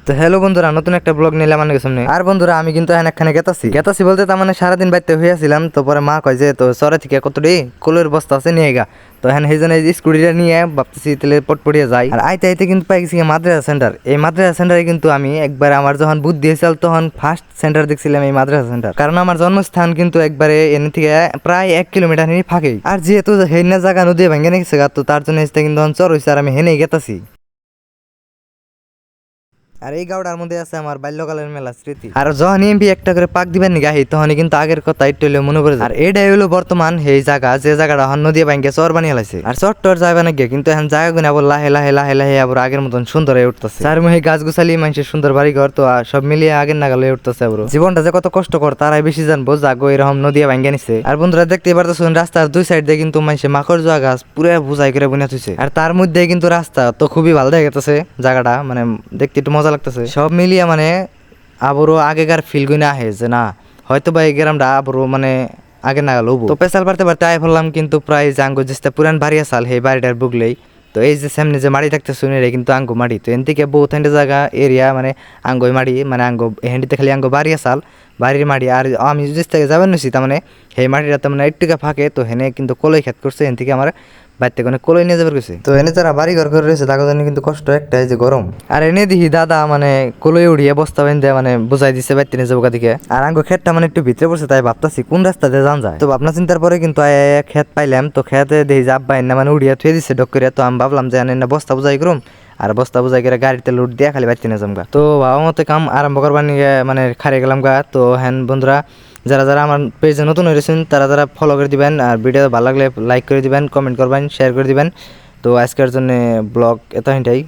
তো হ্যালো বন্ধুরা, নতুন একটা ব্লগ নিলাম আমার সামনে। আর বন্ধুরা, আমি কিন্তু এখানে গেতাছি বলতে তার মানে সারাদিন বাইতে হইয়াছিলাম। তো পরে মা কয় যে তো সরে থেকে কতটি কোলের বস্তা আছে নিয়ে গা। তো হ্যাঁ সেই জন্য স্কুটিটা নিয়ে ভাবতেছি তাহলে পটপটিয়ে যাই। আর আইতে আইতে কিন্তু পাই গেছি মাদ্রাসা সেন্টার। এই মাদ্রাসা সেন্টারে কিন্তু আমি একবার আমার যখন বুদ্ধি হয়েছিল তখন ফার্স্ট সেন্টার দেখছিলাম এই মাদ্রাসা সেন্টার। কারণ আমার জন্মস্থান কিন্তু একবারে এনে থেকে প্রায় 1 কিলোমিটার ফাঁকেই। আর যেহেতু হেনা জায়গা নদী ভেঙে নিচ্ছে তো তার জন্য কিন্তু চর হয়েছে আর আমি হেনেই গেতাছি। আর এই গাওড়ার মধ্যে আছে আমার বাল্যকালের মেলা স্মৃতি। আর যখন এমপি একটা করে পাক দিবেন গাহি তখন কিন্তু আগের কথা একটু হলেও মনে পড়ে যায়। আর এটাই হলো বর্তমান এই জায়গা, যে জায়গাটা হন নদী ভাঙ্গে চর বানিয়ে লাইছে। আর চরটর যাবে না গিয়ে কিন্তু এখন জায়গা গুলো আবার লাহে লাহে লাহে লাহে আবার আগের মতন সুন্দর হয়ে উঠতেছে। চার মুহে গাছ গুছালি মানুষের সুন্দর বাড়ি ঘর, তো সব মিলিয়ে আগের নাগাল হয়ে উঠতেছে। আবার জীবনটা যে কত কষ্টকর তারাই বেশি জানবো, জাগো এরকম নদী ভাঙ্গে নিছে। আর বন্ধুরা দেখতে পারতেছেন রাস্তার দুই সাইড দিয়ে কিন্তু মানুষের মাকড় জোয়া গাছ পুরো বুঝাই করে বুনে থুইছে। আর তার মধ্যে কিন্তু রাস্তা তো খুবই ভালো দেখা গেছে, জায়গাটা মানে দেখতে একটু মজা লাগতেছে। সব মিলিয়ে মানে আবারও আগেকার ফিল গুনে আহে যে না হয়তো বা এই গ্রামটা আবারও মানে আগে না গেল। তো পেশাল পারতে পারতে আয় ফেললাম কিন্তু প্রায় জাঙ্গো যেটা পুরান বাড়ি আসাল সেই বাড়িটার বুগলেই। তো এই যে সামনে যে মাড়ি থাকতে শুনে রে কিন্তু আঙ্গো মাড়ি, তো এন থেকে বহুত হেঁটে জায়গা এরিয়া মানে আঙ্গোই মাড়ি, মানে আঙ্গো হেঁটিতে খালি আঙ্গো বাড়ি আসাল বাড়ির মাড়ি। আর আমি যে থেকে যাবেন নিছি তার মানে সেই মাটিটা তো মানে একটুকা ফাঁকে, তো হেনে কিন্তু কলই খেত করছে। এন থেকে আমার বাড়িতে কোনো কলই নিয়ে যাবার গেছে। তো এনে যারা বাড়ি ঘর করে রয়েছে তাদের জন্য কিন্তু কষ্ট একটাই যে গরম। আর এনে দিহি দাদা মানে কলই উড়িয়ে বস্তা বেঁধে মানে বুঝাই দিচ্ছে বাড়িতে নিয়ে যাবো দিকে। আর আঙ্গো খেতটা মানে একটু ভিতরে পড়ছে, তাই ভাবতাছি কোন রাস্তা দিয়ে যান যায়। তো ভাবনা চিন্তার পরে কিন্তু খেত পাইলাম। তো খেতে দেখি যে আব্বা এনে মানে উড়িয়ে থুয়ে দিচ্ছে ডক করে। তো আমি ভাবলাম যে এনে বস্তা বুঝাই করুম আর বস্তা বুঝাই করে গাড়িতে লোড দিয়ে খালি বাড়িতে নিয়ে যাম গা। তো বাবা মতো কাম আরম্ভ করবার নিয়ে মানে খারে গেলাম গা। তো হ্যান বন্ধুরা, যারা যারা আমার পেজে নতুন হয়েছেন তারা যারা ফলো করে দিবেন, আর ভিডিও ভালো লাগলে লাইক করে দিবেন, কমেন্ট করবেন, শেয়ার করে দিবেন। তো আজকের জন্য ব্লগ এতটাই।